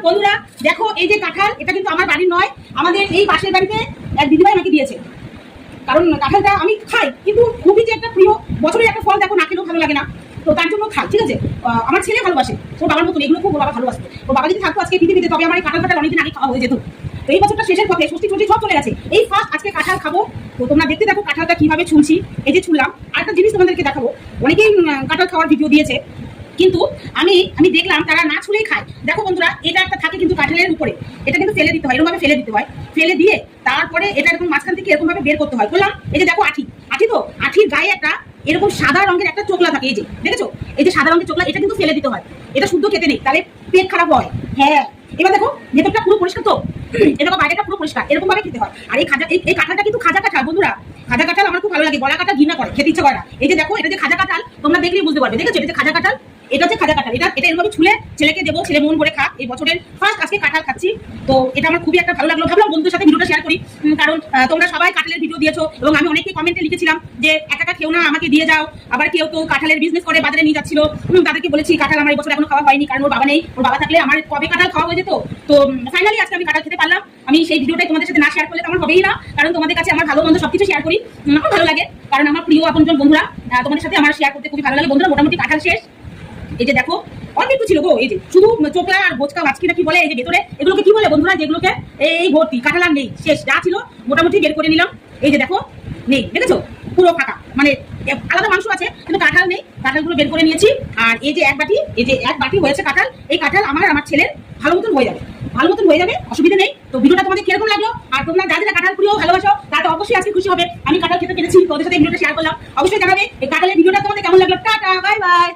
বন্ধুরা দেখো এই যে কাঁঠাল, এটা কিন্তু আমার বাড়ির নয়, আমাদের এই পাশের বাড়িতে এক দিদিভাই আমাকে দিয়েছে। কারণ কাঁঠালটা আমি খাই, কিন্তু খুবই যে একটা প্রিয় বছরের একটা ফল, দেখো না খেলেও ভালো লাগে না, তো তার জন্য খাই। ঠিক আছে, আমার ছেলে ভালোবাসে, ওর বাবার মতন এগুলো খুব বাবা ভালোবাসে। ওর বাবা যদি থাকতো আজকে পৃথিবীতে, তবে আমার এই কাঁঠাল অনেকদিন আগে খাওয়া হয়ে যেত। তো এই বছরটা শেষের পথে, ষষ্ঠী টষ্ঠী সব চলে গেছে, এই ফার্স্ট আজকে কাঁঠাল খাবো। তো তোমরা দেখতে দেখো কাঁঠালটা কিভাবে ছুলছি। এই যে ছুললাম, আরেকটা জিনিস তোমাদেরকে দেখাবো। অনেকেই কাঁঠাল খাওয়ার ভিডিও দিয়েছে, কিন্তু আমি দেখলাম তারা না ছুলেই খায়। দেখো বন্ধুরা, এটা একটা থাকে কিন্তু কাঁঠালের উপরে, এটা কিন্তু ফেলে দিতে হয়, এরকম ভাবে ফেলে দিতে হয়। ফেলে দিয়ে তারপরে এটা এরকম মাঝখান থেকে এরকম ভাবে বের করতে হয়। বললাম এই যে দেখো আঠি, তো আঠির গায়ে একটা এরকম সাদা রঙের একটা চোকলা থাকে, এই যে দেখেছো, এই যে সাদা রঙের চোকলা, এটা কিন্তু ফেলে দিতে হয়। এটা শুদ্ধ খেতে নেই, তাহলে পেট খারাপ হয়। হ্যাঁ, এবার দেখো ভেতরটা পুরো পরিষ্কার, তো এরকম বাইরেটা পুরো পরিষ্কার, এরকম ভাবে খেতে হয়। আর এই কাঁঠালটা কিন্তু খাজা কাঁঠাল বন্ধুরা, খাজা কাঁঠাল আমার খুব ভালো লাগে, গলা কাঁঠাল ঘৃণা করে, খেতে ইচ্ছা করে না। এই যে দেখো, এটা যে খাজা কাঁঠাল, তোমরা দেখলেই বুঝতে পারবে। দেখেছো, এটা যে খাজা কাঁঠাল, এটা হচ্ছে খাজা কাঁঠাল। এটা এরকম ছুলে ছেলেকে দেবো, ছেলে মন ভরে খাক। এই বছরের ফার্স্ট আজকে কাঁঠাল খাচ্ছি, তো এটা আমার খুবই একটা ভালো লাগলো। ভাবলাম বন্ধুদের সাথে ভিডিওটা শেয়ার করি, কারণ তোমরা সবাই কাঁঠালের ভিডিও দিয়েছো, এবং আমি অনেককে কমেন্টে লিখেছিলাম যে একা খেও না, আমাকে দিয়ে যাও। আবার কেউ তো কাঁঠালের বিজনেস করে বাজারে নিয়ে যাচ্ছিল, তাদেরকে বলেছি কাঁঠাল আমার এই বছর এখনো খাওয়া হয়নি, কারণ ওর বাবা নেই। ওর বাবা থাকলে আমার কবে কাঁঠাল খাওয়া হয়ে যেত। তো ফাইনালি আজকে আমি কাঁঠাল খেতে পারলাম। আমি সেই ভিডিওটাই তোমাদের সাথে না শেয়ার করলে আমার হবেই না, কারণ তোমাদের কাছে আমার ভালো মন্দ সবকিছু শেয়ার করি, আমার ভালো লাগে, কারণ আমার প্রিয় আপনজন বন্ধুরা, তোমাদের সাথে আমার শেয়ার করতে খুবই ভালো লাগে। বন্ধুরা মোটামুটি কাঁঠাল শেষ। এই যে দেখো অল্প একটু ছিল গো, এই যে শুধু চোখলা আর বোচকা বাচকিটা কি বলে, এই যে ভেতরে এগুলোকে কি বলে বন্ধুরা, যেগুলোকে এই ভর্তি কাঁঠাল আর নেই, শেষ যা ছিল মোটামুটি বের করে নিলাম। এই যে দেখো নেই, দেখেছো পুরো ফাঁকা, মানে আলাদা মাংস আছে কিন্তু কাঁঠাল নেই। কাঁঠালগুলো বের করে নিয়েছি। আর এই যে এক বাটি হয়েছে কাঁঠাল, এই কাঁঠাল আমার ছেলের ভালো মতন হয়ে যাবে, অসুবিধা নেই। তো ভিডিওটা তোমাদের কিরকম লাগলো, আর তোমরা যারা কাঁঠাল প্রিয় ভালোবাসো তারা অবশ্যই আজকে খুশি হবে। আমি কাঁঠাল খেতে পেরেছি, তোদের সাথে ভিডিওটা শেয়ার করলাম। অবশ্যই জানাবে এই কাঁঠালের ভিডিওটা তোমাদের কেমন লাগলো। Tata, bye bye.